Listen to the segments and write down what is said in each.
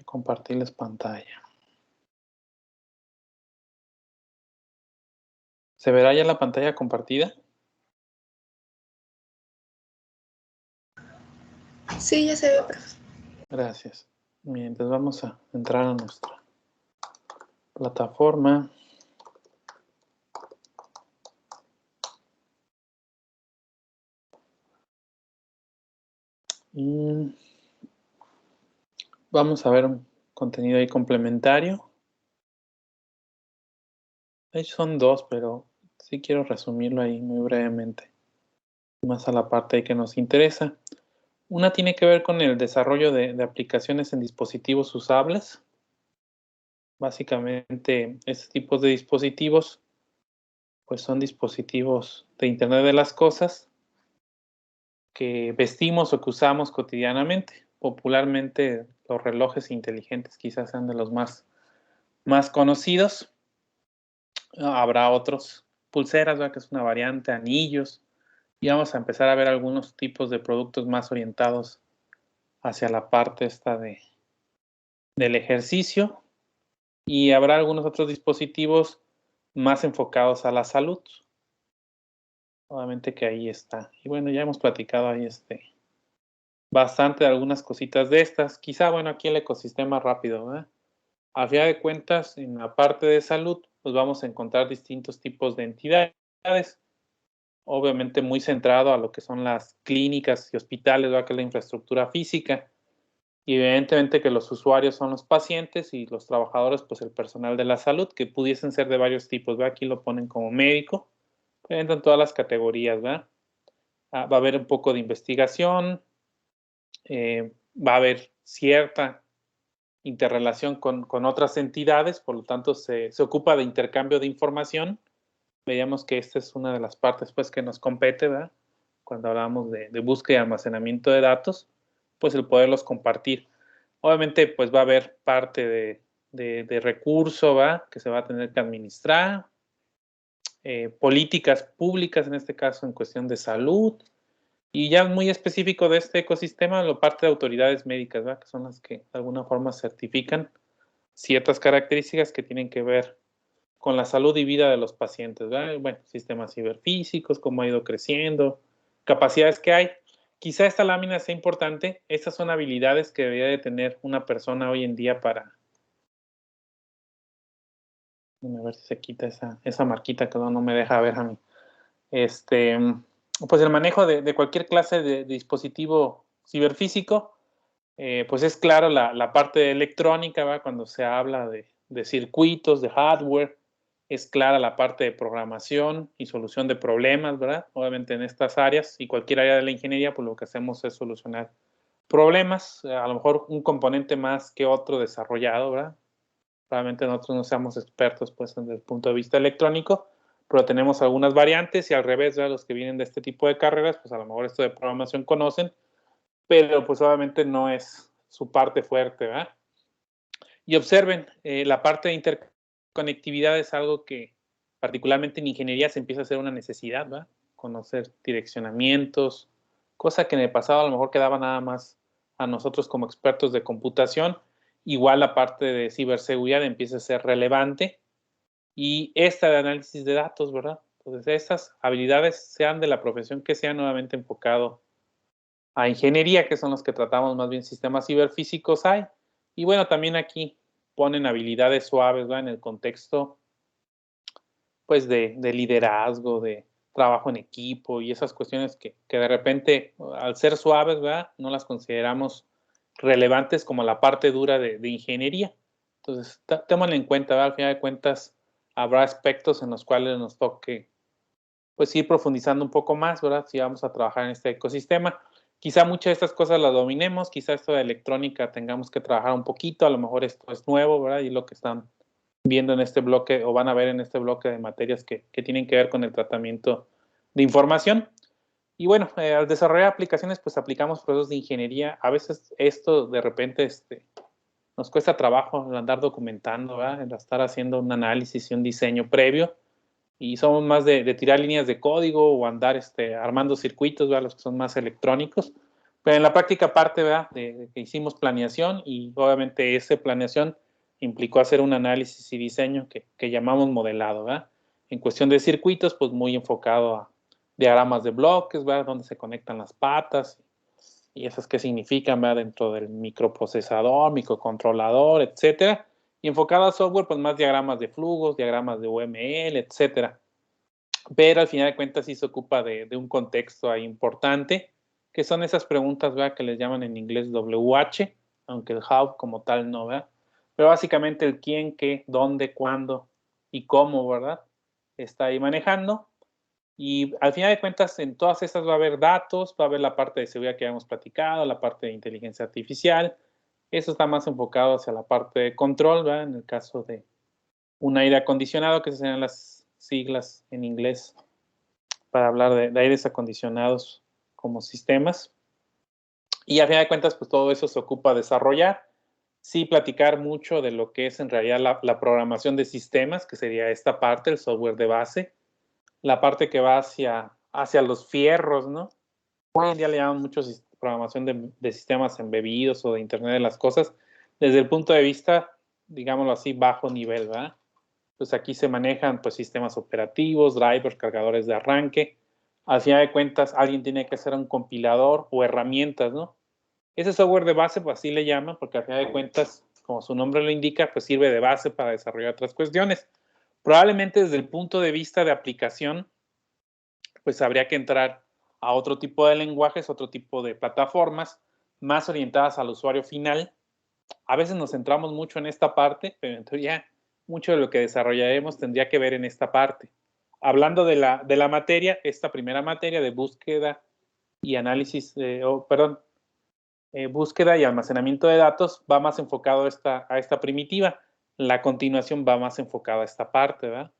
compartirles pantalla. ¿Se verá ya la pantalla compartida? Sí, ya se ve, profe. Gracias. Bien, entonces vamos a entrar a nuestra plataforma. Y vamos a ver un contenido ahí complementario. De hecho son dos, pero sí quiero resumirlo ahí muy brevemente. Más a la parte ahí que nos interesa. Una tiene que ver con el desarrollo de aplicaciones en dispositivos usables. Básicamente, estos tipos de dispositivos pues son dispositivos de Internet de las cosas que vestimos o que usamos cotidianamente. Popularmente, los relojes inteligentes quizás sean de los más conocidos. Habrá otros. Pulseras, ¿verdad? Que es una variante, anillos. Y vamos a empezar a ver algunos tipos de productos más orientados hacia la parte esta del ejercicio. Y habrá algunos otros dispositivos más enfocados a la salud. Obviamente que ahí está. Y bueno, ya hemos platicado ahí bastante de algunas cositas de estas. Quizá, bueno, aquí el ecosistema rápido, ¿verdad? A fin de cuentas, en la parte de salud, pues vamos a encontrar distintos tipos de entidades. Obviamente muy centrado a lo que son las clínicas y hospitales, ¿verdad? Que es la infraestructura física. Y evidentemente que los usuarios son los pacientes y los trabajadores, pues el personal de la salud, que pudiesen ser de varios tipos, ¿verdad? Aquí lo ponen como médico, pero entran todas las categorías, ¿verdad? Va a haber un poco de investigación, va a haber cierta interrelación con otras entidades, por lo tanto se ocupa de intercambio de información. Veíamos que esta es una de las partes pues, que nos compete, ¿verdad? Cuando hablamos de búsqueda y almacenamiento de datos, pues el poderlos compartir. Obviamente, pues va a haber parte de recurso, ¿verdad? Que se va a tener que administrar, políticas públicas, en este caso en cuestión de salud, y ya muy específico de este ecosistema, la parte de autoridades médicas, ¿verdad? Que son las que de alguna forma certifican ciertas características que tienen que ver con la salud y vida de los pacientes, ¿verdad? Bueno, sistemas ciberfísicos, cómo ha ido creciendo, capacidades que hay. Quizá esta lámina sea importante. Estas son habilidades que debería de tener una persona hoy en día para... A ver si se quita esa marquita que no me deja ver a mí. Pues el manejo de cualquier clase de dispositivo ciberfísico, pues es claro la parte electrónica, ¿verdad? Cuando se habla de circuitos, de hardware, es clara la parte de programación y solución de problemas, ¿verdad? Obviamente en estas áreas y cualquier área de la ingeniería, pues lo que hacemos es solucionar problemas, a lo mejor un componente más que otro desarrollado, ¿verdad? Probablemente nosotros no seamos expertos, pues, desde el punto de vista electrónico, pero tenemos algunas variantes y al revés, ¿verdad? Los que vienen de este tipo de carreras, pues a lo mejor esto de programación conocen, pero pues obviamente no es su parte fuerte, ¿verdad? Y observen, la parte de interconectividad es algo que particularmente en ingeniería se empieza a hacer una necesidad, ¿verdad? Conocer direccionamientos, cosa que en el pasado a lo mejor quedaba nada más a nosotros como expertos de computación. Igual la parte de ciberseguridad empieza a ser relevante y esta de análisis de datos, ¿verdad? Entonces, estas habilidades, sean de la profesión que sea, nuevamente enfocado a ingeniería, que son los que tratamos más bien sistemas ciberfísicos, hay. Y bueno, también aquí ponen habilidades suaves, ¿verdad? En el contexto, pues, de liderazgo, de trabajo en equipo y esas cuestiones que de repente, al ser suaves, ¿verdad? No las consideramos relevantes como la parte dura de ingeniería. Entonces, témoslo en cuenta, ¿verdad? Al final de cuentas, habrá aspectos en los cuales nos toque, pues, ir profundizando un poco más, ¿verdad? Si vamos a trabajar en este ecosistema. Quizá muchas de estas cosas las dominemos, quizá esto de electrónica tengamos que trabajar un poquito, a lo mejor esto es nuevo, ¿verdad? Y lo que están viendo en este bloque o van a ver en este bloque de materias que tienen que ver con el tratamiento de información. Y bueno, al desarrollar aplicaciones, pues aplicamos procesos de ingeniería. A veces esto de repente nos cuesta trabajo el andar documentando, ¿verdad? El estar haciendo un análisis y un diseño previo. Y somos más de tirar líneas de código o andar armando circuitos, ¿verdad? Los que son más electrónicos. Pero en la práctica parte, ¿verdad?, de que hicimos planeación y obviamente esa planeación implicó hacer un análisis y diseño que llamamos modelado, ¿verdad? En cuestión de circuitos, pues muy enfocado a diagramas de bloques, ¿verdad?, donde se conectan las patas y esas que significan, ¿verdad?, dentro del microprocesador, microcontrolador, etcétera. Y enfocado a software, pues más diagramas de flujos, diagramas de UML, etcétera. Pero al final de cuentas sí se ocupa de un contexto ahí importante, que son esas preguntas, ¿verdad?, que les llaman en inglés WH, aunque el how como tal no, ¿verdad? Pero básicamente el quién, qué, dónde, cuándo y cómo, ¿verdad?, está ahí manejando. Y al final de cuentas, en todas estas va a haber datos, va a haber la parte de seguridad que hemos platicado, la parte de inteligencia artificial. Eso está más enfocado hacia la parte de control, ¿verdad? En el caso de un aire acondicionado, que serían las siglas en inglés para hablar de aires acondicionados como sistemas. Y a final de cuentas, pues todo eso se ocupa desarrollar. Sí, platicar mucho de lo que es en realidad la programación de sistemas, que sería esta parte, el software de base. La parte que va hacia los fierros, ¿no? Hoy en día le llaman mucho programación de sistemas embebidos o de Internet de las cosas, desde el punto de vista, digámoslo así, bajo nivel, ¿verdad? Pues aquí se manejan pues sistemas operativos, drivers, cargadores de arranque. Al final de cuentas, alguien tiene que hacer un compilador o herramientas, ¿no? Ese software de base, pues así le llaman, porque al final de cuentas, como su nombre lo indica, pues sirve de base para desarrollar otras cuestiones. Probablemente desde el punto de vista de aplicación, pues habría que entrar a otro tipo de lenguajes, otro tipo de plataformas más orientadas al usuario final. A veces nos centramos mucho en esta parte, pero en teoría mucho de lo que desarrollaremos tendría que ver en esta parte. Hablando de la materia, esta primera materia de búsqueda y análisis, búsqueda y almacenamiento de datos va más enfocado a esta primitiva. La continuación va más enfocada a esta parte, ¿verdad?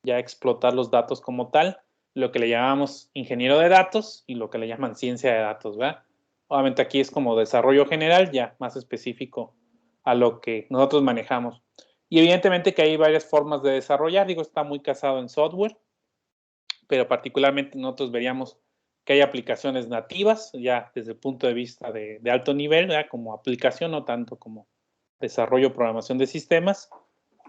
Ya explotar los datos como tal, lo que le llamamos ingeniero de datos y lo que le llaman ciencia de datos, ¿verdad? Obviamente aquí es como desarrollo general, ya más específico a lo que nosotros manejamos. Y evidentemente que hay varias formas de desarrollar, digo, está muy casado en software, pero particularmente nosotros veríamos que hay aplicaciones nativas, ya desde el punto de vista de alto nivel, ¿verdad?, como aplicación, no tanto como desarrollo o programación de sistemas,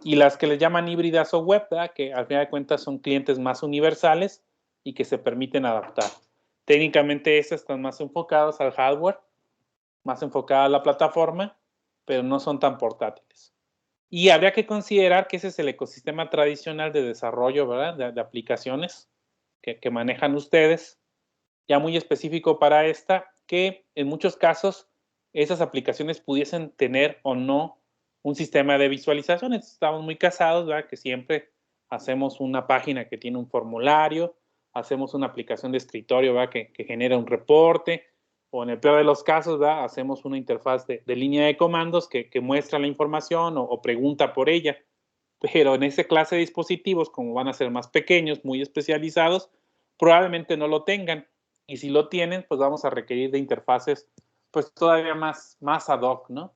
y las que les llaman híbridas o web, ¿verdad?, que al final de cuentas son clientes más universales y que se permiten adaptar. Técnicamente estas están más enfocadas al hardware, más enfocadas a la plataforma, pero no son tan portátiles. Y habría que considerar que ese es el ecosistema tradicional de desarrollo, ¿verdad?, de aplicaciones que manejan ustedes, ya muy específico para esta, que en muchos casos esas aplicaciones pudiesen tener o no un sistema de visualización. Estamos muy casados, ¿verdad?, que siempre hacemos una página que tiene un formulario, hacemos una aplicación de escritorio, ¿verdad?, que genera un reporte, o en el peor de los casos, ¿verdad?, hacemos una interfaz de línea de comandos que muestra la información o pregunta por ella. Pero en esa clase de dispositivos, como van a ser más pequeños, muy especializados, probablemente no lo tengan. Y si lo tienen, pues vamos a requerir de interfaces pues todavía más ad hoc, ¿no?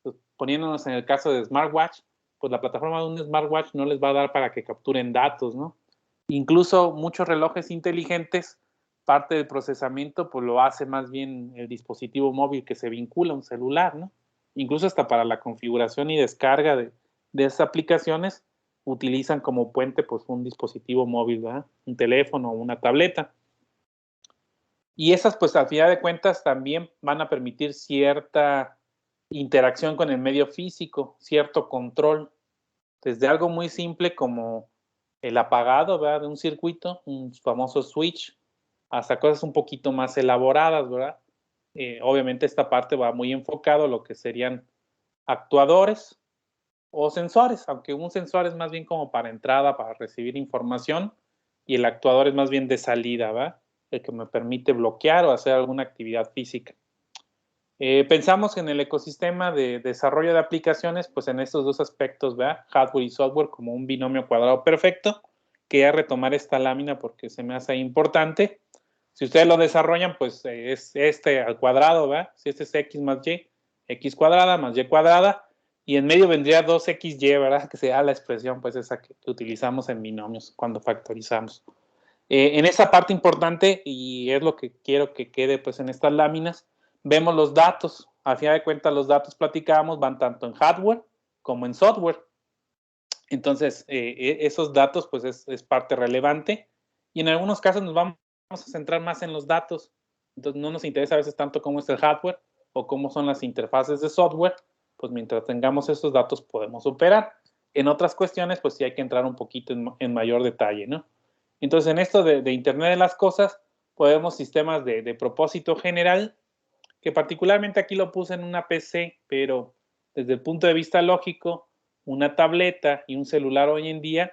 Pues, poniéndonos en el caso de smartwatch, pues la plataforma de un smartwatch no les va a dar para que capturen datos, ¿no? Incluso muchos relojes inteligentes, parte del procesamiento pues lo hace más bien el dispositivo móvil que se vincula a un celular, ¿no? Incluso hasta para la configuración y descarga de esas aplicaciones utilizan como puente pues un dispositivo móvil, ¿verdad?, un teléfono o una tableta. Y esas pues al final de cuentas también van a permitir cierta interacción con el medio físico, cierto control, desde algo muy simple como el apagado, ¿verdad?, de un circuito, un famoso switch, hasta cosas un poquito más elaboradas, ¿verdad? Obviamente esta parte va muy enfocado a lo que serían actuadores o sensores, aunque un sensor es más bien como para entrada, para recibir información, y el actuador es más bien de salida, ¿verdad?, el que me permite bloquear o hacer alguna actividad física. Pensamos en el ecosistema de desarrollo de aplicaciones, pues en estos dos aspectos, ¿verdad?, hardware y software, como un binomio cuadrado perfecto. Quería retomar esta lámina porque se me hace importante. Si ustedes lo desarrollan, pues es este al cuadrado, ¿verdad? Si este es x más y, x cuadrada más y cuadrada, y en medio vendría 2xy, ¿verdad?, que sea la expresión pues esa que utilizamos en binomios cuando factorizamos. En esa parte importante, y es lo que quiero que quede pues en estas láminas, vemos los datos. Al final de cuentas, los datos platicábamos van tanto en hardware como en software. Entonces, esos datos, pues es parte relevante. Y en algunos casos nos vamos a centrar más en los datos. Entonces, no nos interesa a veces tanto cómo es el hardware o cómo son las interfaces de software. Pues mientras tengamos esos datos podemos operar. En otras cuestiones, pues sí hay que entrar un poquito en mayor detalle, ¿no? Entonces, en esto de Internet de las Cosas, podemos sistemas de propósito general, que particularmente aquí lo puse en una PC, pero desde el punto de vista lógico, una tableta y un celular hoy en día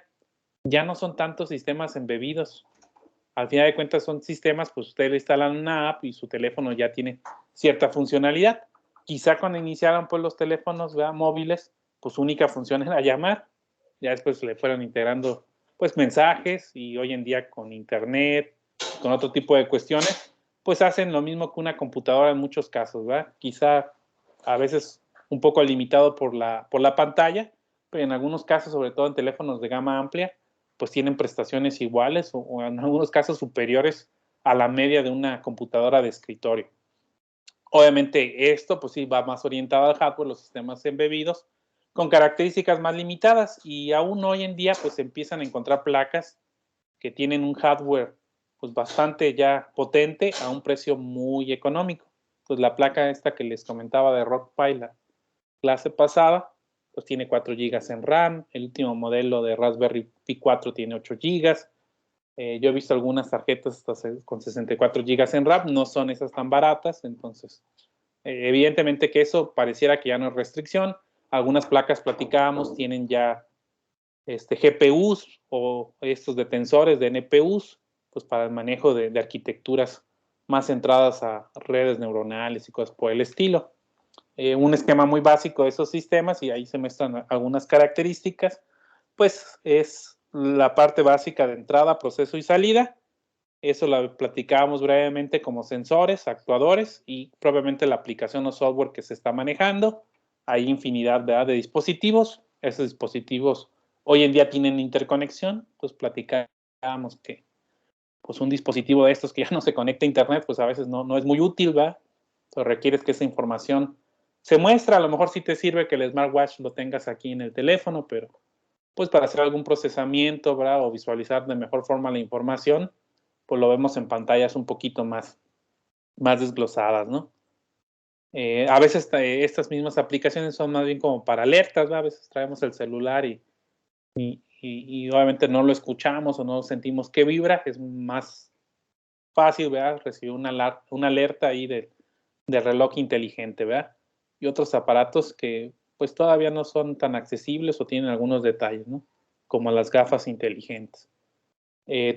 ya no son tantos sistemas embebidos. Al final de cuentas son sistemas, pues usted le instalan una app y su teléfono ya tiene cierta funcionalidad. Quizá cuando iniciaron pues los teléfonos, ¿verdad?, móviles, pues su única función era llamar. Ya después le fueron integrando pues mensajes y hoy en día con internet, con otro tipo de cuestiones, pues hacen lo mismo que una computadora en muchos casos, ¿verdad? Quizá a veces un poco limitado por la pantalla, pero en algunos casos, sobre todo en teléfonos de gama amplia, pues tienen prestaciones iguales o en algunos casos superiores a la media de una computadora de escritorio. Obviamente esto pues sí va más orientado al hardware, los sistemas embebidos, con características más limitadas y aún hoy en día pues se empiezan a encontrar placas que tienen un hardware pues bastante ya potente a un precio muy económico. Pues la placa esta que les comentaba de RockPi la clase pasada, pues tiene 4 GB en RAM, el último modelo de Raspberry Pi 4 tiene 8 GB. Yo he visto algunas tarjetas con 64 GB en RAM, no son esas tan baratas, entonces evidentemente que eso pareciera que ya no es restricción. Algunas placas platicábamos tienen ya GPUs o estos de tensores de NPUs, pues para el manejo de arquitecturas más centradas a redes neuronales y cosas por el estilo. Un esquema muy básico de esos sistemas, y ahí se muestran algunas características, pues es la parte básica de entrada, proceso y salida. Eso lo platicábamos brevemente como sensores, actuadores y propiamente la aplicación o software que se está manejando. Hay infinidad, ¿verdad?, de dispositivos. Esos dispositivos hoy en día tienen interconexión. Pues platicábamos que pues un dispositivo de estos que ya no se conecta a internet, pues a veces no es muy útil, ¿verdad? Entonces requieres que esa información se muestre. A lo mejor sí te sirve que el smartwatch lo tengas aquí en el teléfono, pero pues para hacer algún procesamiento, ¿verdad?, o visualizar de mejor forma la información, pues lo vemos en pantallas un poquito más desglosadas, ¿no? A veces estas mismas aplicaciones son más bien como para alertas, ¿verdad? A veces traemos el celular y obviamente no lo escuchamos o no sentimos que vibra. Es más fácil, ¿verdad?, recibir una alerta ahí de reloj inteligente, ¿verdad? Y otros aparatos que pues todavía no son tan accesibles o tienen algunos detalles, ¿no?, como las gafas inteligentes.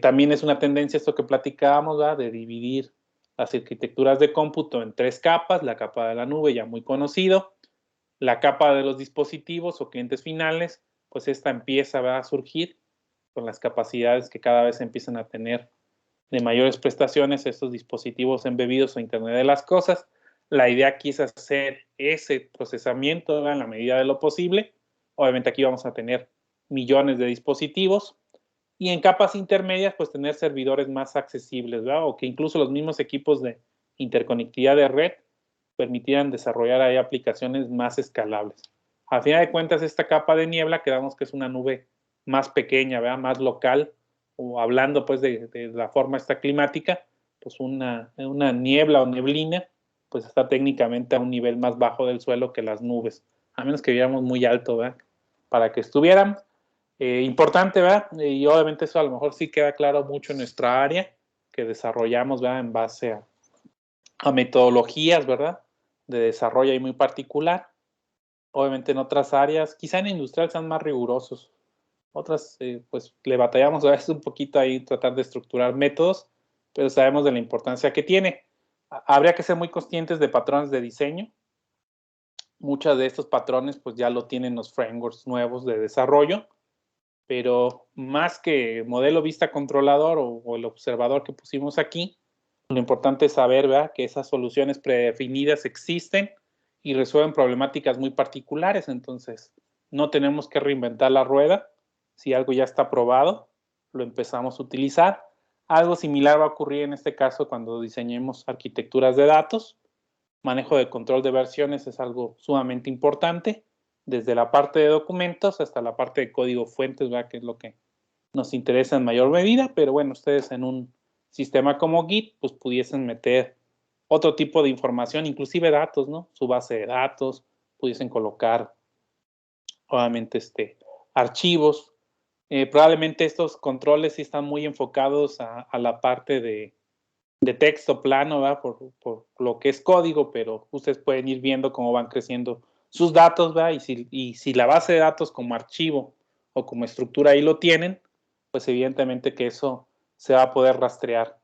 También es una tendencia esto que platicábamos, ¿verdad?, de dividir las arquitecturas de cómputo en 3 capas, la capa de la nube ya muy conocido, la capa de los dispositivos o clientes finales, pues esta empieza, ¿verdad?, a surgir con las capacidades que cada vez empiezan a tener de mayores prestaciones estos dispositivos embebidos o Internet de las Cosas. La idea aquí es hacer ese procesamiento, ¿verdad?, en la medida de lo posible. Obviamente aquí vamos a tener millones de dispositivos y en capas intermedias pues tener servidores más accesibles, ¿verdad?, o que incluso los mismos equipos de interconectividad de red permitieran desarrollar ahí aplicaciones más escalables. A final de cuentas, esta capa de niebla quedamos que es una nube más pequeña, ¿verdad?, más local, o hablando pues de la forma esta climática, pues una niebla o neblina pues está técnicamente a un nivel más bajo del suelo que las nubes, a menos que viéramos muy alto, ¿verdad?, para que estuvieran. Importante, ¿verdad? Y obviamente eso a lo mejor sí queda claro mucho en nuestra área que desarrollamos, ¿verdad?, en base a metodologías, ¿verdad?, de desarrollo ahí muy particular. Obviamente en otras áreas, quizá en industrial sean más rigurosos. Otras, pues le batallamos a veces un poquito ahí tratar de estructurar métodos, pero sabemos de la importancia que tiene. Habría que ser muy conscientes de patrones de diseño. Muchos de estos patrones pues ya lo tienen los frameworks nuevos de desarrollo, pero más que modelo vista controlador o el observador que pusimos aquí, lo importante es saber, ¿verdad?, que esas soluciones predefinidas existen y resuelven problemáticas muy particulares. Entonces, no tenemos que reinventar la rueda. Si algo ya está probado, lo empezamos a utilizar. Algo similar va a ocurrir en este caso cuando diseñemos arquitecturas de datos. manejo de control de versiones es algo sumamente importante, desde la parte de documentos hasta la parte de código fuentes, ¿verdad? Que es lo que nos interesa en mayor medida, pero bueno, ustedes en un sistema como Git, pues pudiesen meter otro tipo de información, inclusive datos, ¿no? Su base de datos, pudiesen colocar, obviamente, archivos. Probablemente estos controles sí están muy enfocados a la parte de texto plano, ¿verdad? Por lo que es código, pero ustedes pueden ir viendo cómo van creciendo sus datos, ¿verdad? Y si la base de datos como archivo o como estructura ahí lo tienen, pues evidentemente que eso se va a poder rastrear.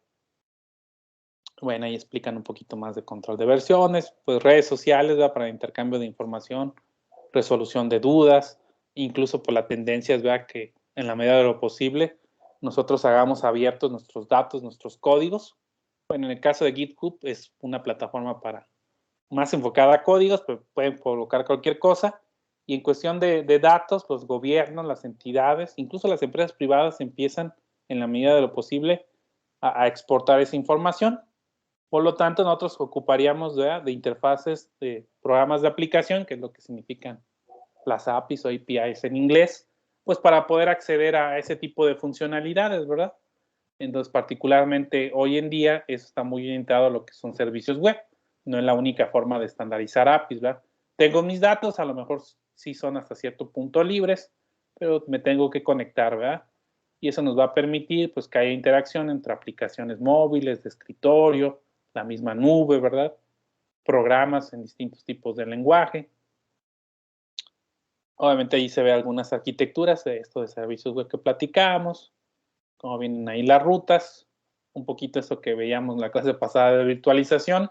Bueno, ahí explican un poquito más de control de versiones, pues redes sociales, ¿verdad? Para intercambio de información, resolución de dudas, incluso por las tendencias, ¿verdad? Que en la medida de lo posible nosotros hagamos abiertos nuestros datos, nuestros códigos. Bueno, en el caso de GitHub es una plataforma para más enfocada a códigos, pero pueden colocar cualquier cosa. Y en cuestión de datos, los gobiernos, las entidades, incluso las empresas privadas empiezan, en la medida de lo posible, a exportar esa información. Por lo tanto, nosotros ocuparíamos de interfaces de programas de aplicación, que es lo que significan las APIs o APIs en inglés, pues para poder acceder a ese tipo de funcionalidades, ¿verdad? Entonces, particularmente hoy en día, eso está muy orientado a lo que son servicios web. No es la única forma de estandarizar APIs, ¿verdad? Tengo mis datos, a lo mejor sí son hasta cierto punto libres, pero me tengo que conectar, ¿verdad? Y eso nos va a permitir, pues, que haya interacción entre aplicaciones móviles, de escritorio, la misma nube, ¿verdad? Programas en distintos tipos de lenguaje. Obviamente ahí se ve algunas arquitecturas de esto de servicios web que platicábamos, como vienen ahí las rutas, un poquito eso que veíamos en la clase pasada de virtualización,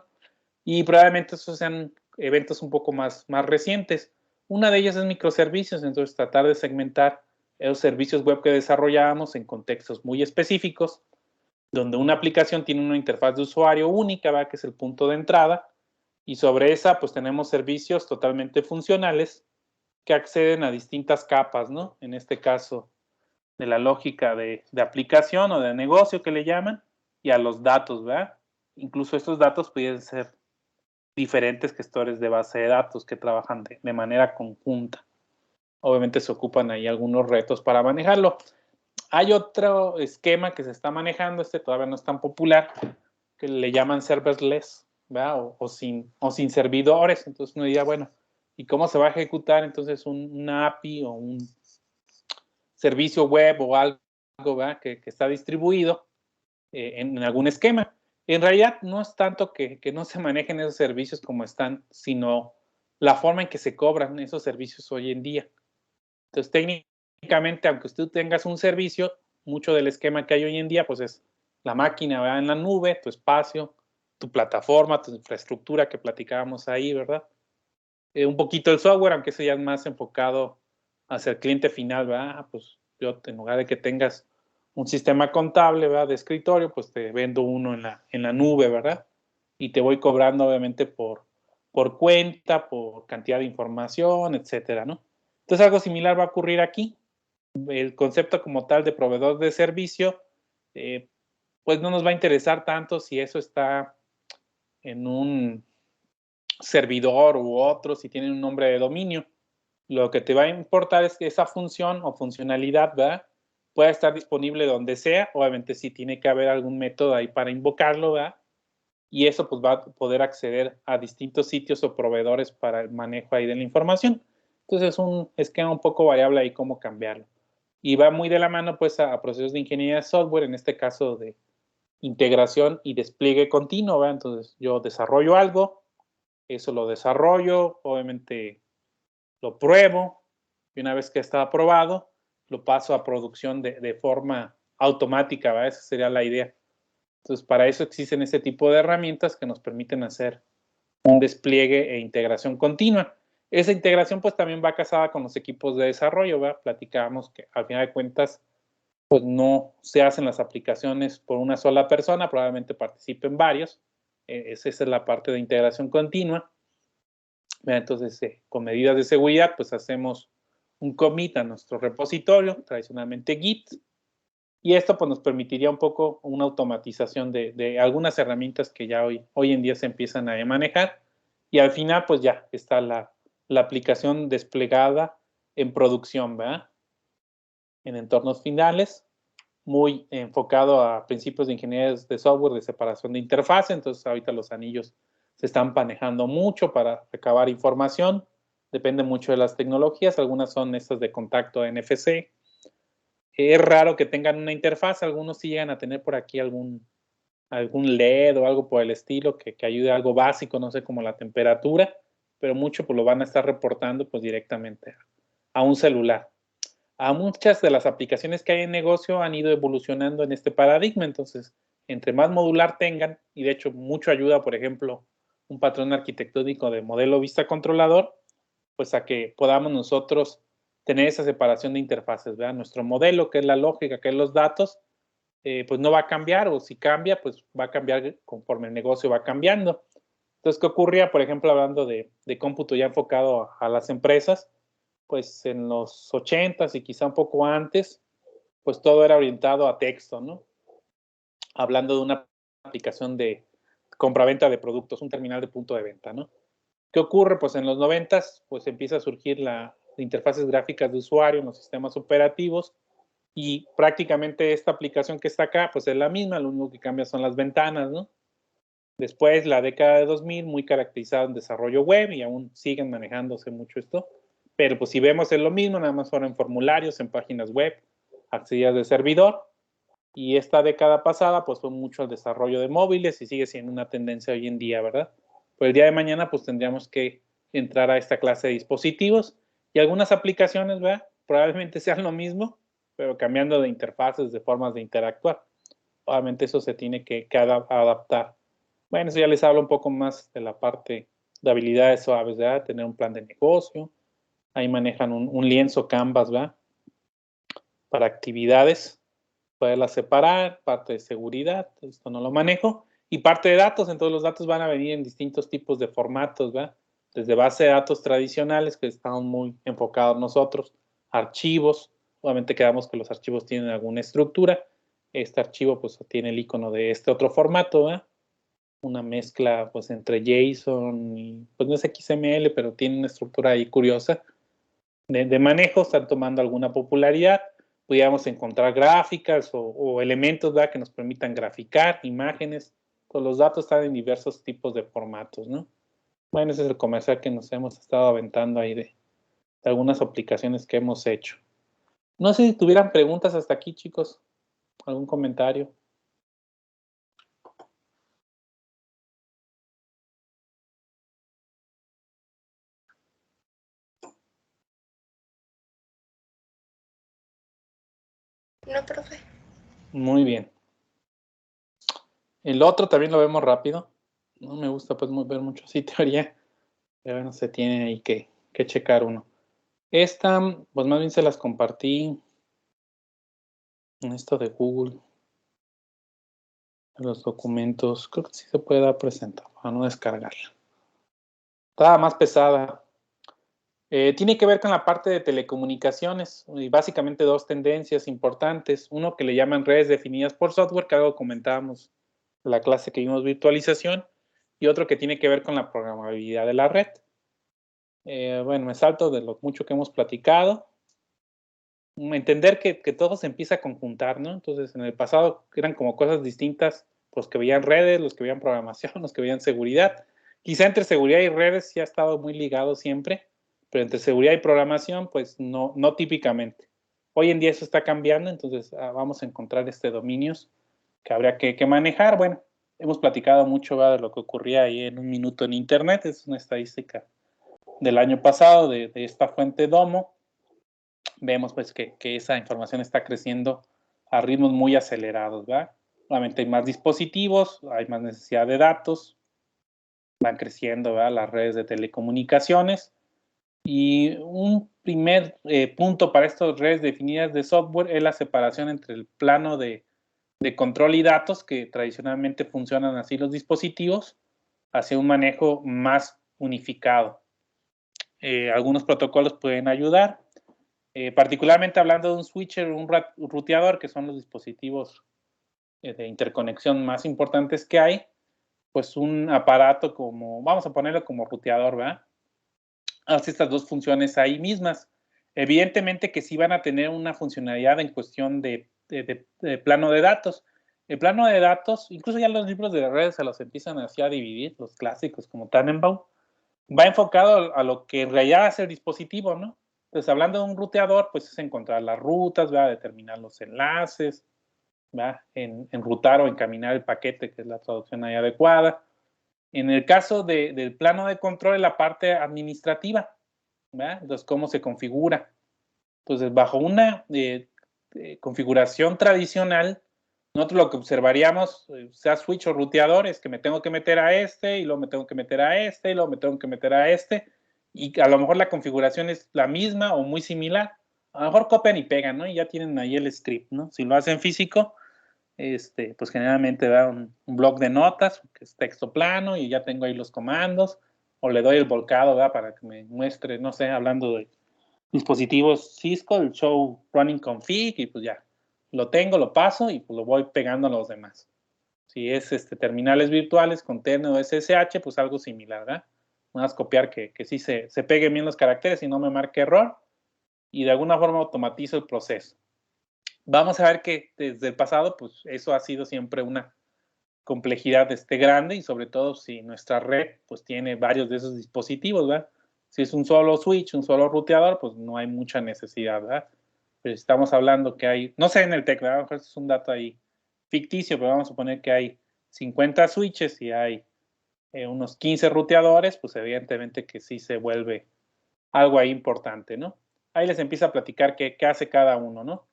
y probablemente esos sean eventos un poco más recientes. Una de ellas es microservicios, entonces tratar de segmentar esos servicios web que desarrollábamos en contextos muy específicos, donde una aplicación tiene una interfaz de usuario única, ¿verdad? Que es el punto de entrada, y sobre esa pues tenemos servicios totalmente funcionales que acceden a distintas capas, ¿no? En este caso, de la lógica de aplicación o de negocio que le llaman, y a los datos, ¿verdad? Incluso estos datos pueden ser diferentes gestores de base de datos que trabajan de manera conjunta. Obviamente se ocupan ahí algunos retos para manejarlo. Hay otro esquema que se está manejando, todavía no es tan popular, que le llaman serverless, ¿verdad? O sin servidores. Entonces uno diría, bueno, ¿y cómo se va a ejecutar entonces una API o un servicio web o algo, ¿verdad? Que está distribuido en algún esquema? En realidad no es tanto que no se manejen esos servicios como están, sino la forma en que se cobran esos servicios hoy en día. Entonces, técnicamente, aunque tú tengas un servicio, mucho del esquema que hay hoy en día, pues es la máquina, ¿verdad? En la nube, tu espacio, tu plataforma, tu infraestructura que platicábamos ahí, ¿verdad? Un poquito el software, aunque eso ya es más enfocado hacia el cliente final, ¿verdad? Pues yo, en lugar de que tengas un sistema contable, ¿verdad? De escritorio, pues te vendo uno en la nube, ¿verdad? Y te voy cobrando, obviamente, por cuenta, por cantidad de información, etcétera, ¿no? Entonces, algo similar va a ocurrir aquí. El concepto como tal de proveedor de servicio, pues no nos va a interesar tanto si eso está en un servidor u otro, si tienen un nombre de dominio. Lo que te va a importar es que esa función o funcionalidad, ¿verdad? Pueda estar disponible donde sea. Obviamente sí tiene que haber algún método ahí para invocarlo, ¿verdad? Y eso pues va a poder acceder a distintos sitios o proveedores para el manejo ahí de la información. Entonces es un esquema un poco variable ahí cómo cambiarlo. Y va muy de la mano pues a procesos de ingeniería de software, en este caso de integración y despliegue continuo, ¿verdad? Entonces yo desarrollo algo, eso lo desarrollo, obviamente lo pruebo, y una vez que está aprobado, lo paso a producción de forma automática, ¿verdad? Esa sería la idea. Entonces, para eso existen este tipo de herramientas que nos permiten hacer un despliegue e integración continua. Esa integración, pues, también va casada con los equipos de desarrollo, ¿verdad? Platicábamos que, al final de cuentas, pues, no se hacen las aplicaciones por una sola persona, probablemente participen varios. Esa es la parte de integración continua. Entonces, con medidas de seguridad, pues, hacemos un commit a nuestro repositorio, tradicionalmente Git, y esto pues, nos permitiría un poco una automatización de algunas herramientas que ya hoy en día se empiezan a manejar, y al final pues ya está la aplicación desplegada en producción, ¿verdad? En entornos finales, muy enfocado a principios de ingeniería de software, de separación de interfaz. Entonces ahorita los anillos se están manejando mucho para recabar información, depende mucho de las tecnologías, algunas son estas de contacto NFC. Es raro que tengan una interfaz, algunos sí llegan a tener por aquí algún LED o algo por el estilo que ayude a algo básico, no sé, como la temperatura, pero mucho pues lo van a estar reportando pues directamente a un celular. A muchas de las aplicaciones que hay en negocio han ido evolucionando en este paradigma, entonces entre más modular tengan, y de hecho mucho ayuda, por ejemplo, un patrón arquitectónico de modelo vista controlador, pues a que podamos nosotros tener esa separación de interfaces, ¿verdad? Nuestro modelo, que es la lógica, que es los datos, pues no va a cambiar, o si cambia, pues va a cambiar conforme el negocio va cambiando. Entonces, ¿qué ocurría? Por ejemplo, hablando de cómputo ya enfocado a las empresas, pues en los 80s y quizá un poco antes, pues todo era orientado a texto, ¿no? Hablando de una aplicación de compraventa de productos, un terminal de punto de venta, ¿no? ¿Qué ocurre? Pues en los 90s, pues empieza a surgir las interfaces gráficas de usuario en los sistemas operativos, y prácticamente esta aplicación que está acá, pues es la misma, lo único que cambia son las ventanas, ¿no? Después, la década de 2000, muy caracterizada en desarrollo web, y aún siguen manejándose mucho esto, pero pues si vemos es lo mismo, nada más fueron en formularios, en páginas web, actividades de servidor, y esta década pasada pues fue mucho el desarrollo de móviles y sigue siendo una tendencia hoy en día, ¿verdad? Pues el día de mañana pues tendríamos que entrar a esta clase de dispositivos, y algunas aplicaciones, ¿verdad? Probablemente sean lo mismo, pero cambiando de interfaces, de formas de interactuar. Obviamente eso se tiene que adaptar. Bueno, eso ya les hablo un poco más de la parte de habilidades suaves, ¿verdad? Tener un plan de negocio. Ahí manejan un lienzo Canvas, ¿verdad? Para actividades, poderlas separar, parte de seguridad, esto no lo manejo, y parte de datos. Entonces los datos van a venir en distintos tipos de formatos, ¿verdad? Desde base de datos tradicionales, que estamos muy enfocados nosotros, archivos, obviamente quedamos que los archivos tienen alguna estructura. Este archivo pues tiene el icono de este otro formato, ¿verdad? Una mezcla pues entre JSON y pues no es XML, pero tiene una estructura ahí curiosa de manejo, están tomando alguna popularidad. Pudiéramos encontrar gráficas o elementos, ¿verdad?, que nos permitan graficar imágenes. Pues los datos están en diversos tipos de formatos, ¿no? Bueno, ese es el comercial que nos hemos estado aventando ahí de algunas aplicaciones que hemos hecho. No sé si tuvieran preguntas hasta aquí, chicos. ¿Algún comentario? No, profe. Muy bien. El otro también lo vemos rápido. No me gusta pues ver mucho así teoría, pero bueno, se tiene ahí que checar uno. Esta, pues más bien se las compartí en esto de Google, en los documentos. Creo que sí se puede dar presentar para no descargarla. Estaba más pesada. Tiene que ver con la parte de telecomunicaciones, y básicamente dos tendencias importantes. Uno que le llaman redes definidas por software, que algo comentábamos en la clase que vimos, virtualización, y otro que tiene que ver con la programabilidad de la red. Bueno, me salto de lo mucho que hemos platicado. Entender que todo se empieza a conjuntar, ¿no? Entonces, en el pasado eran como cosas distintas, los que veían redes, los que veían programación, los que veían seguridad. Quizá entre seguridad y redes sí ha estado muy ligado siempre, pero entre seguridad y programación, pues no típicamente. Hoy en día eso está cambiando, entonces vamos a encontrar dominios que habría que manejar. Bueno, hemos platicado mucho, ¿verdad?, de lo que ocurría ahí en un minuto en Internet. Es una estadística del año pasado de esta fuente Domo. Vemos pues que esa información está creciendo a ritmos muy acelerados, ¿verdad? Obviamente hay más dispositivos, hay más necesidad de datos, van creciendo, ¿verdad?, las redes de telecomunicaciones. Y un primer punto para estas redes definidas de software es la separación entre el plano de control y datos, que tradicionalmente funcionan así los dispositivos, hacia un manejo más unificado. Algunos protocolos pueden ayudar. Particularmente hablando de un switcher o un ruteador, que son los dispositivos de interconexión más importantes que hay, pues un aparato como, vamos a ponerlo como ruteador, ¿verdad? Hace estas dos funciones ahí mismas. Evidentemente que sí van a tener una funcionalidad en cuestión de plano de datos. El plano de datos, incluso ya los libros de redes se los empiezan así a dividir, los clásicos como Tannenbaum, va enfocado a lo que en realidad hace el dispositivo, ¿no? Entonces, hablando de un ruteador, pues es encontrar las rutas, ¿verdad? Determinar los enlaces, ¿verdad? Enrutar o encaminar el paquete, que es la traducción ahí adecuada. En el caso del plano de control, es la parte administrativa, ¿verdad? Entonces, cómo se configura. Entonces, bajo una configuración tradicional, nosotros lo que observaríamos, sea switch o ruteador, es que me tengo que meter a este, y luego me tengo que meter a este, y luego me tengo que meter a este, y a lo mejor la configuración es la misma o muy similar. A lo mejor copian y pegan, ¿no? Y ya tienen ahí el script, ¿no? Si lo hacen físico, pues generalmente da un bloc de notas, que es texto plano, y ya tengo ahí los comandos, o le doy el volcado, ¿verdad? Para que me muestre, no sé, hablando de dispositivos Cisco, el show running config, y pues ya, lo tengo, lo paso, y pues lo voy pegando a los demás. Si es terminales virtuales con TN o SSH, pues algo similar, ¿verdad? Nada más copiar que sí se peguen bien los caracteres y no me marque error, y de alguna forma automatizo el proceso. Vamos a ver que desde el pasado, pues eso ha sido siempre una complejidad grande, y sobre todo si nuestra red pues tiene varios de esos dispositivos, ¿verdad? Si es un solo switch, un solo ruteador, pues no hay mucha necesidad, ¿verdad? Pero si estamos hablando que hay, no sé en el TEC, ¿verdad? A lo mejor es un dato ahí ficticio, pero vamos a suponer que hay 50 switches y hay unos 15 ruteadores, pues evidentemente que sí se vuelve algo ahí importante, ¿no? Ahí les empieza a platicar qué hace cada uno, ¿no?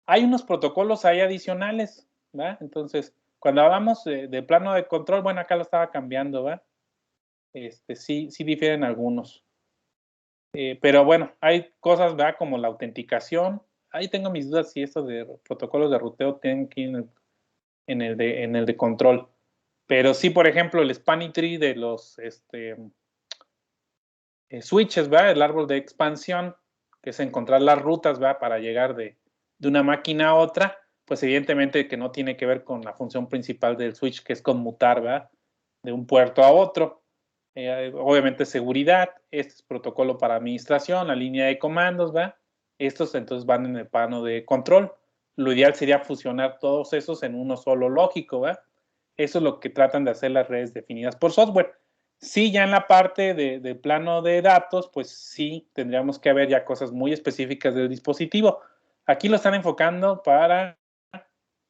Hay unos protocolos ahí adicionales, ¿verdad? Entonces, cuando hablamos de plano de control, bueno, acá lo estaba cambiando, ¿verdad? Sí difieren algunos. Pero bueno, hay cosas, ¿verdad? Como la autenticación. Ahí tengo mis dudas si estos de protocolos de ruteo tienen que ir en el de control. Pero sí, por ejemplo, el spanning tree de los switches, ¿verdad? El árbol de expansión, que es encontrar las rutas, ¿verdad? Para llegar de una máquina a otra, pues evidentemente que no tiene que ver con la función principal del switch, que es conmutar, ¿verdad? De un puerto a otro. Obviamente seguridad, este es protocolo para administración, la línea de comandos, ¿verdad? Estos entonces van en el plano de control. Lo ideal sería fusionar todos esos en uno solo lógico, ¿verdad? Eso es lo que tratan de hacer las redes definidas por software. Sí, ya en la parte de plano de datos, pues sí, tendríamos que ver ya cosas muy específicas del dispositivo. Aquí lo están enfocando para,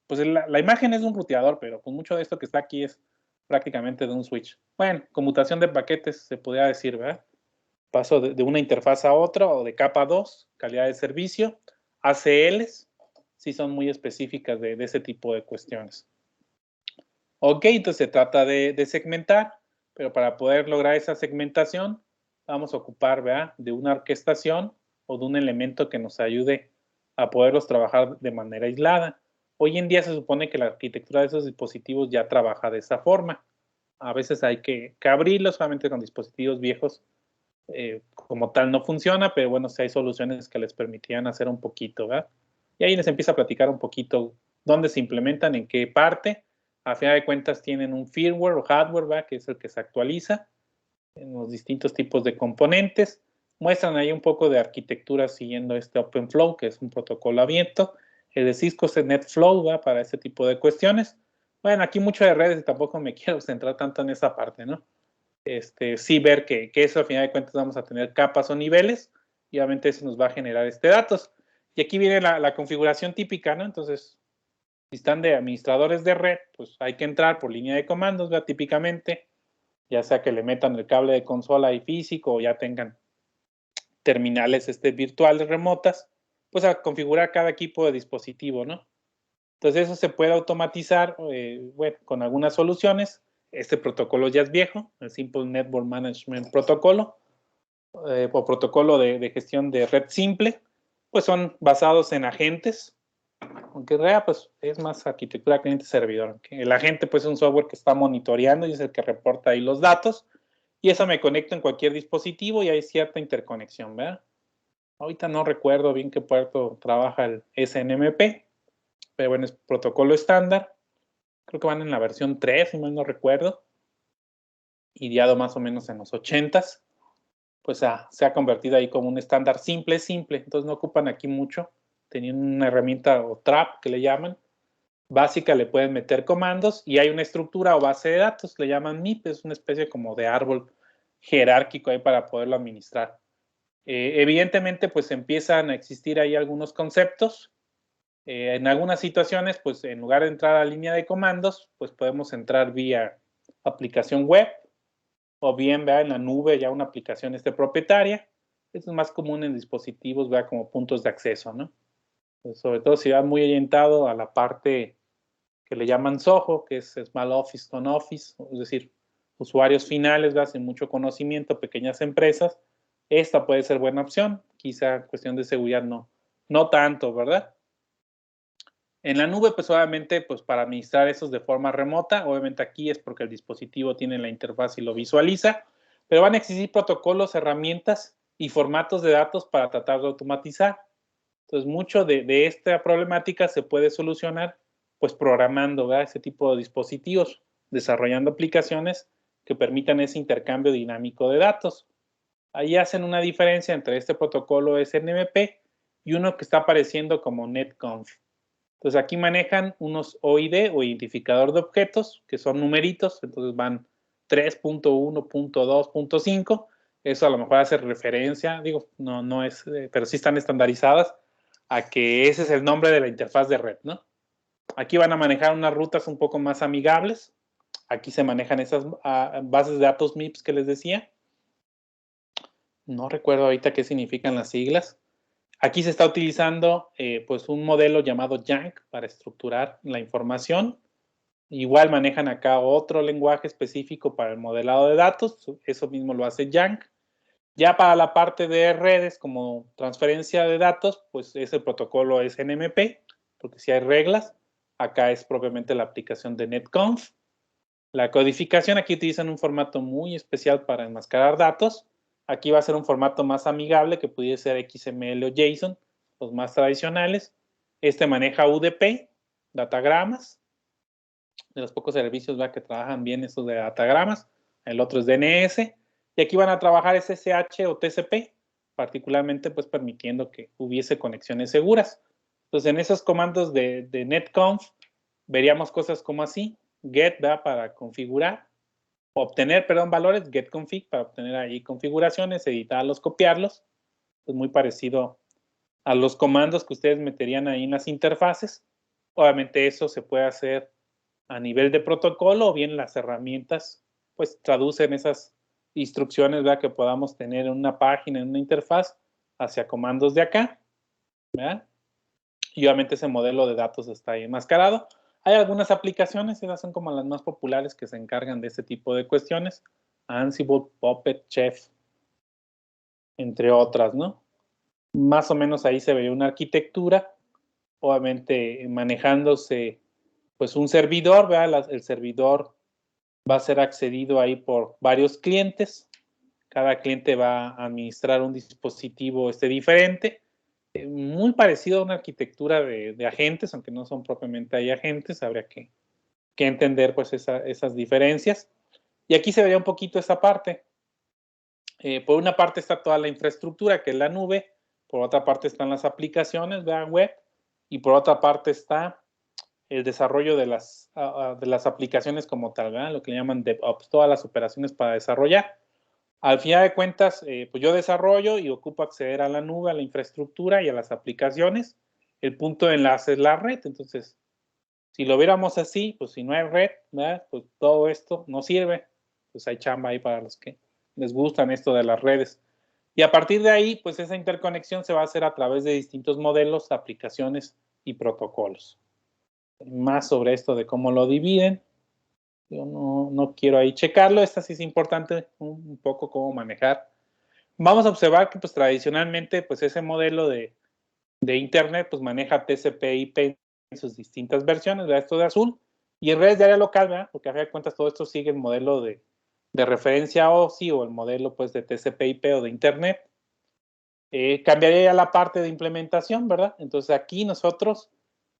pues la imagen es de un ruteador, pero pues mucho de esto que está aquí es prácticamente de un switch. Bueno, conmutación de paquetes se podría decir, ¿verdad? Paso de una interfaz a otra o de capa 2, calidad de servicio, ACLs, sí son muy específicas de ese tipo de cuestiones. Ok, entonces se trata de segmentar, pero para poder lograr esa segmentación vamos a ocupar, ¿verdad? De una orquestación o de un elemento que nos ayude a poderlos trabajar de manera aislada. Hoy en día se supone que la arquitectura de esos dispositivos ya trabaja de esa forma. A veces hay que abrirlos solamente con dispositivos viejos. Como tal no funciona, pero bueno, sí hay soluciones que les permitían hacer un poquito, ¿verdad? Y ahí les empieza a platicar un poquito dónde se implementan, en qué parte. A final de cuentas tienen un firmware o hardware, ¿verdad? Que es el que se actualiza en los distintos tipos de componentes. Muestran ahí un poco de arquitectura siguiendo OpenFlow, que es un protocolo abierto. El de Cisco es el NetFlow, ¿verdad? Para ese tipo de cuestiones. Bueno, aquí mucho de redes y tampoco me quiero centrar tanto en esa parte, ¿no? Sí ver que eso al final de cuentas vamos a tener capas o niveles, y obviamente eso nos va a generar datos. Y aquí viene la configuración típica, ¿no? Entonces, si están de administradores de red, pues hay que entrar por línea de comandos, ¿verdad? Típicamente, ya sea que le metan el cable de consola ahí físico o ya tengan terminales virtuales remotas, pues a configurar cada equipo de dispositivo, ¿no? Entonces eso se puede automatizar, bueno, con algunas soluciones. Este protocolo ya es viejo, el Simple Network Management Protocolo, o protocolo de gestión de red simple, pues son basados en agentes, aunque en realidad pues es más arquitectura cliente-servidor. El agente pues es un software que está monitoreando y es el que reporta ahí los datos, y eso me conecto en cualquier dispositivo y hay cierta interconexión, ¿verdad? Ahorita no recuerdo bien qué puerto trabaja el SNMP, pero bueno, es protocolo estándar. Creo que van en la versión 3, si mal no recuerdo. ideado más o menos en los 80s, pues se ha convertido ahí como un estándar simple, entonces no ocupan aquí mucho, tenían una herramienta o trap que le llaman, básica, le pueden meter comandos y hay una estructura o base de datos, le llaman MIP, es una especie como de árbol jerárquico ahí para poderlo administrar. Evidentemente, pues empiezan a existir ahí algunos conceptos. En algunas situaciones, pues en lugar de entrar a línea de comandos, pues podemos entrar vía aplicación web o bien en la nube ya una aplicación propietaria. Esto es más común en dispositivos como puntos de acceso, ¿no? Pues sobre todo si va muy orientado a la parte que le llaman SOHO, que es Small Office con Office, es decir, usuarios finales, sin mucho conocimiento, pequeñas empresas, esta puede ser buena opción, quizá cuestión de seguridad no tanto, ¿verdad? En la nube, pues obviamente, pues para administrar esos de forma remota, obviamente aquí es porque el dispositivo tiene la interfaz y lo visualiza, pero van a existir protocolos, herramientas y formatos de datos para tratar de automatizar. Entonces, mucho de esta problemática se puede solucionar pues programando ese tipo de dispositivos, desarrollando aplicaciones que permitan ese intercambio dinámico de datos. Ahí hacen una diferencia entre este protocolo SNMP y uno que está apareciendo como NetConf. Entonces, aquí manejan unos OID o identificador de objetos, que son numeritos, entonces van 3.1.2.5. Eso a lo mejor hace referencia, digo, no es, pero sí están estandarizadas a que ese es el nombre de la interfaz de red, ¿no? Aquí van a manejar unas rutas un poco más amigables. Aquí se manejan esas bases de datos MIPS que les decía. No recuerdo ahorita qué significan las siglas. Aquí se está utilizando pues un modelo llamado Yank para estructurar la información. Igual manejan acá otro lenguaje específico para el modelado de datos. Eso mismo lo hace Yank. Ya para la parte de redes como transferencia de datos, pues ese protocolo es NMP, porque si hay reglas. Acá es propiamente la aplicación de NetConf. La codificación, aquí utilizan un formato muy especial para enmascarar datos. Aquí va a ser un formato más amigable que pudiera ser XML o JSON, los más tradicionales. Este maneja UDP, datagramas, de los pocos servicios que trabajan bien estos de datagramas. El otro es DNS. Y aquí van a trabajar SSH o TCP, particularmente pues permitiendo que hubiese conexiones seguras. Entonces en esos comandos de netconf veríamos cosas como así, get para configurar, obtener, valores, getConfig para obtener ahí configuraciones, editarlos, copiarlos. Es muy parecido a los comandos que ustedes meterían ahí en las interfaces. Obviamente eso se puede hacer a nivel de protocolo o bien las herramientas pues traducen esas instrucciones que podamos tener en una página, en una interfaz, hacia comandos de acá, ¿verdad? Y obviamente ese modelo de datos está ahí enmascarado. Hay algunas aplicaciones, esas son como las más populares que se encargan de este tipo de cuestiones. Ansible, Puppet, Chef, entre otras, ¿no? Más o menos ahí se ve una arquitectura, obviamente manejándose pues un servidor, ¿verdad? El servidor va a ser accedido ahí por varios clientes. Cada cliente va a administrar un dispositivo diferente, muy parecido a una arquitectura de agentes, aunque no son propiamente ahí agentes, habría que entender pues esas diferencias. Y aquí se vería un poquito esa parte. Por una parte está toda la infraestructura, que es la nube, por otra parte están las aplicaciones, web, y por otra parte está el desarrollo de las aplicaciones como tal, ¿verdad? Lo que le llaman DevOps, todas las operaciones para desarrollar. Al final de cuentas, pues yo desarrollo y ocupo acceder a la nube, a la infraestructura y a las aplicaciones. El punto de enlace es la red. Entonces, si lo viéramos así, pues si no hay red, ¿verdad? Pues todo esto no sirve. Pues hay chamba ahí para los que les gustan esto de las redes. Y a partir de ahí, pues esa interconexión se va a hacer a través de distintos modelos, aplicaciones y protocolos. Más sobre esto de cómo lo dividen. Yo no quiero ahí checarlo. Esta sí es importante un poco cómo manejar. Vamos a observar que pues tradicionalmente pues ese modelo de internet pues maneja TCP/IP en sus distintas versiones, ¿verdad? Esto de azul. Y en redes de área local, ¿verdad? Porque a fin de cuentas todo esto sigue el modelo de referencia OSI o el modelo pues de TCP/IP o de internet. Cambiaría ya la parte de implementación, ¿verdad? Entonces aquí nosotros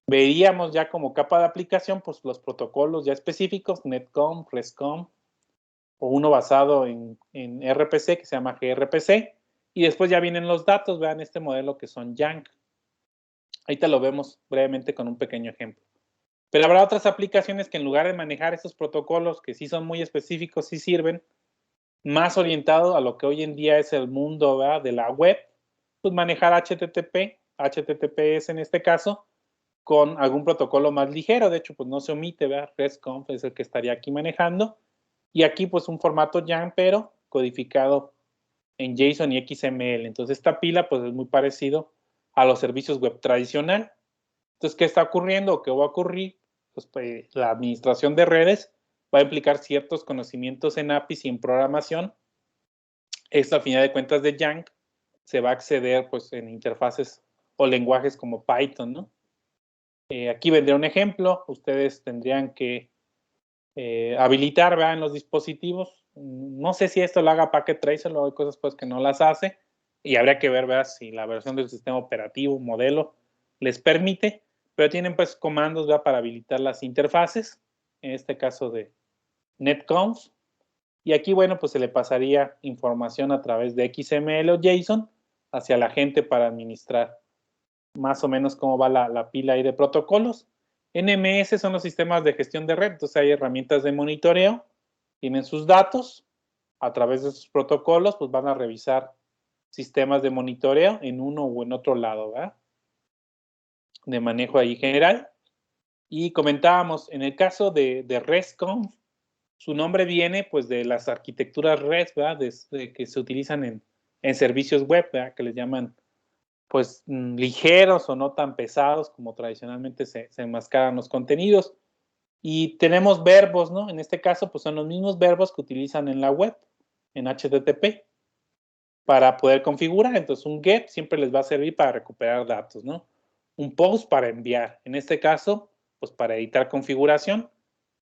veríamos ya como capa de aplicación pues los protocolos ya específicos, NetConf, RESTConf, o uno basado en RPC que se llama gRPC, y después ya vienen los datos, vean este modelo que son YANG. Ahí te lo vemos brevemente con un pequeño ejemplo. Pero habrá otras aplicaciones que en lugar de manejar estos protocolos que sí son muy específicos, sí sirven, más orientado a lo que hoy en día es el mundo, ¿verdad?, de la web, pues manejar HTTPS en este caso, con algún protocolo más ligero. De hecho, pues no se omite, ¿verdad? RESTconf es el que estaría aquí manejando. Y aquí, pues un formato YAML, pero codificado en JSON y XML. Entonces, esta pila, pues es muy parecido a los servicios web tradicional. Entonces, ¿qué está ocurriendo o qué va a ocurrir? Pues, la administración de redes va a implicar ciertos conocimientos en APIs y en programación. Esto, al final de cuentas, de YAML se va a acceder pues en interfaces o lenguajes como Python, ¿no? Aquí vendría un ejemplo. Ustedes tendrían que habilitar, ¿verdad?, en los dispositivos. No sé si esto lo haga Packet Tracer, luego hay cosas pues que no las hace y habría que ver, ¿verdad?, si la versión del sistema operativo, modelo, les permite, pero tienen pues comandos, ¿verdad?, para habilitar las interfaces, en este caso de netconf. Y aquí, bueno, pues se le pasaría información a través de XML o JSON hacia la gente para administrar más o menos cómo va la pila ahí de protocolos. NMS son los sistemas de gestión de red, entonces hay herramientas de monitoreo, tienen sus datos, a través de sus protocolos, pues van a revisar sistemas de monitoreo en uno o en otro lado, ¿verdad?, de manejo ahí general. Y comentábamos, en el caso de RESTconf, su nombre viene pues de las arquitecturas REST, ¿verdad?, que se utilizan en servicios web, ¿verdad?, que les llaman pues ligeros o no tan pesados como tradicionalmente se enmascaran los contenidos. Y tenemos verbos, ¿no? En este caso, pues son los mismos verbos que utilizan en la web, en HTTP, para poder configurar. Entonces, un get siempre les va a servir para recuperar datos, ¿no? Un post para enviar. En este caso, pues para editar configuración,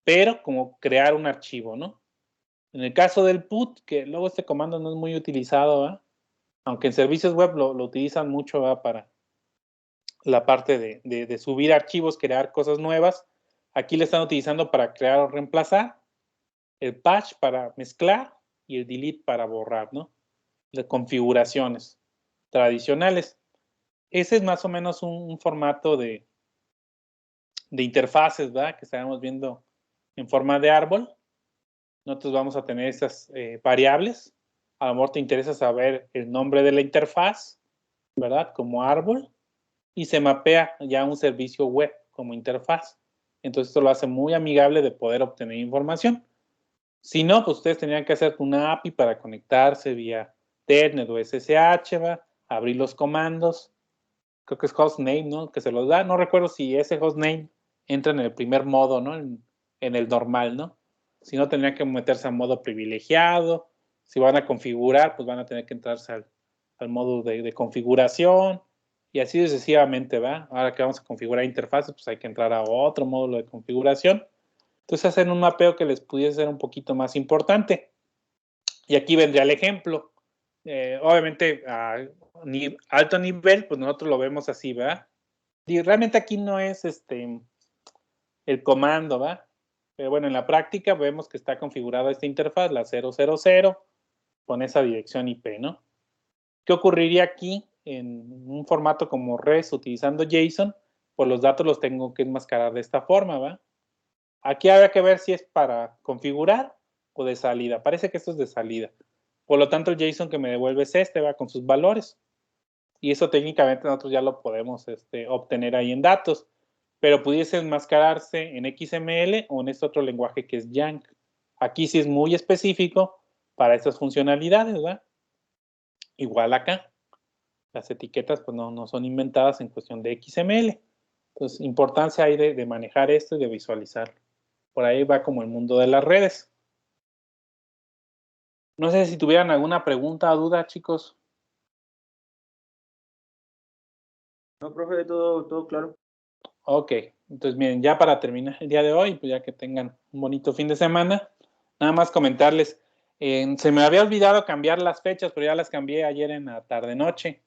pero como crear un archivo, ¿no? En el caso del put, que luego este comando no es muy utilizado, ¿verdad?, aunque en servicios web lo utilizan mucho, ¿verdad?, para la parte de subir archivos, crear cosas nuevas. Aquí le están utilizando para crear o reemplazar, el patch para mezclar y el delete para borrar, ¿no?, de configuraciones tradicionales. Ese es más o menos un formato de interfaces, ¿verdad?, que estaremos viendo en forma de árbol. Nosotros vamos a tener esas variables. A lo mejor te interesa saber el nombre de la interfaz, ¿verdad?, como árbol, y se mapea ya un servicio web como interfaz. Entonces, esto lo hace muy amigable de poder obtener información. Si no, pues ustedes tendrían que hacer una API para conectarse vía Telnet o SSH, ¿va?, abrir los comandos. Creo que es hostname, ¿no?, que se los da. No recuerdo si ese hostname entra en el primer modo, ¿no?, en el normal, ¿no? Si no, tendrían que meterse a modo privilegiado. Si van a configurar, pues van a tener que entrarse al modo de configuración y así sucesivamente, ¿va? Ahora que vamos a configurar interfaces, pues hay que entrar a otro módulo de configuración. Entonces hacen un mapeo que les pudiese ser un poquito más importante. Y aquí vendría el ejemplo. Obviamente a alto nivel, pues nosotros lo vemos así, ¿verdad? Y realmente aquí no es el comando, ¿va? Pero bueno, en la práctica vemos que está configurada esta interfaz, la 000, con esa dirección IP, ¿no? ¿Qué ocurriría aquí en un formato como REST utilizando JSON? Pues los datos los tengo que enmascarar de esta forma, ¿va? Aquí habrá que ver si es para configurar o de salida. Parece que esto es de salida. Por lo tanto, el JSON que me devuelve es va con sus valores. Y eso técnicamente nosotros ya lo podemos obtener ahí en datos. Pero pudiese enmascararse en XML o en este otro lenguaje que es YAML. Aquí sí es muy específico para estas funcionalidades, ¿verdad? Igual acá. Las etiquetas pues no son inventadas en cuestión de XML. Entonces, importancia hay de manejar esto y de visualizarlo. Por ahí va como el mundo de las redes. No sé si tuvieran alguna pregunta o duda, chicos. No, profe, todo claro. Ok, entonces miren, ya para terminar el día de hoy, pues ya que tengan un bonito fin de semana, nada más comentarles, se me había olvidado cambiar las fechas, pero ya las cambié ayer en la tarde-noche.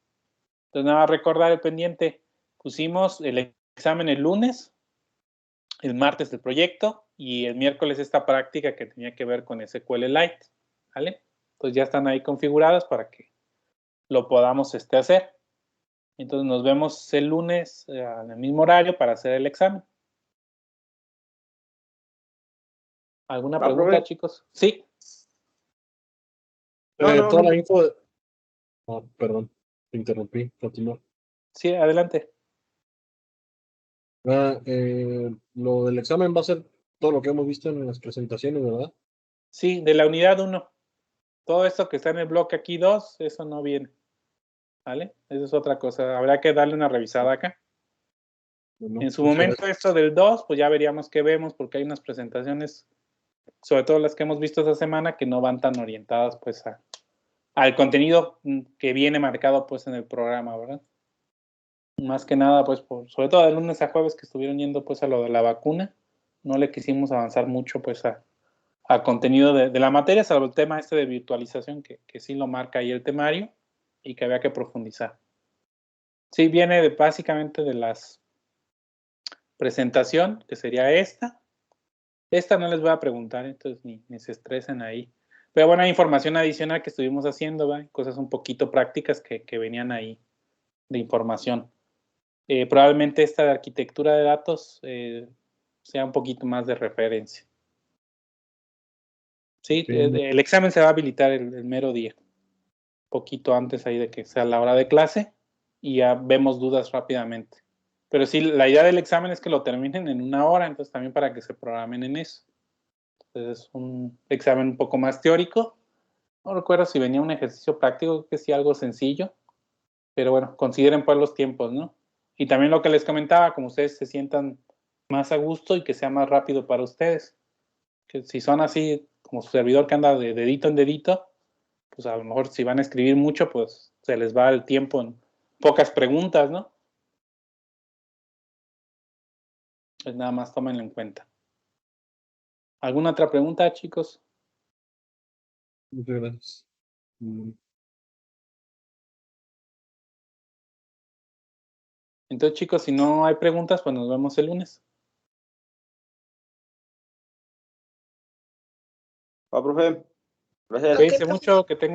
Entonces nada más recordar el pendiente, pusimos el examen el lunes, el martes el proyecto, y el miércoles esta práctica que tenía que ver con SQLite, ¿vale? Entonces ya están ahí configuradas para que lo podamos hacer. Entonces nos vemos el lunes en el mismo horario para hacer el examen. ¿Alguna pregunta, profe? chicos? Sí. Toda la info. Perdón, te interrumpí. Continúa. Sí, adelante. Lo del examen va a ser todo lo que hemos visto en las presentaciones, ¿verdad? Sí, de la unidad 1. Todo esto que está en el bloque aquí 2, eso no viene. ¿Vale? Eso es otra cosa. Habrá que darle una revisada acá. Bueno, En su momento, esto del 2, pues ya veríamos qué vemos, porque hay unas presentaciones, sobre todo las que hemos visto esta semana, que no van tan orientadas pues al contenido que viene marcado pues en el programa, ¿verdad? Más que nada, pues sobre todo de lunes a jueves que estuvieron yendo pues a lo de la vacuna, no le quisimos avanzar mucho pues a contenido de la materia, salvo el tema este de virtualización, que sí lo marca ahí el temario y que había que profundizar. Sí, viene básicamente de las presentación, que sería esta. Esta no les voy a preguntar, entonces ni se estresen ahí. Pero bueno, hay información adicional que estuvimos haciendo, ¿va? Cosas un poquito prácticas que venían ahí de información. Probablemente esta de arquitectura de datos sea un poquito más de referencia. Sí, el examen se va a habilitar el mero día, poquito antes ahí de que sea la hora de clase, y ya vemos dudas rápidamente. Pero sí, la idea del examen es que lo terminen en 1 hora, entonces también para que se programen en eso. Entonces es un examen un poco más teórico. No recuerdo si venía un ejercicio práctico, que sí, algo sencillo. Pero bueno, consideren pues los tiempos, ¿no? Y también lo que les comentaba, como ustedes se sientan más a gusto y que sea más rápido para ustedes. Que si son así, como su servidor que anda de dedito en dedito, pues a lo mejor si van a escribir mucho, pues se les va el tiempo en pocas preguntas, ¿no? Pues nada más tómenlo en cuenta. ¿Alguna otra pregunta, chicos? Muchas gracias. Entonces, chicos, si no hay preguntas, pues nos vemos el lunes. Va, profe. Gracias. Cuídense mucho, que tengan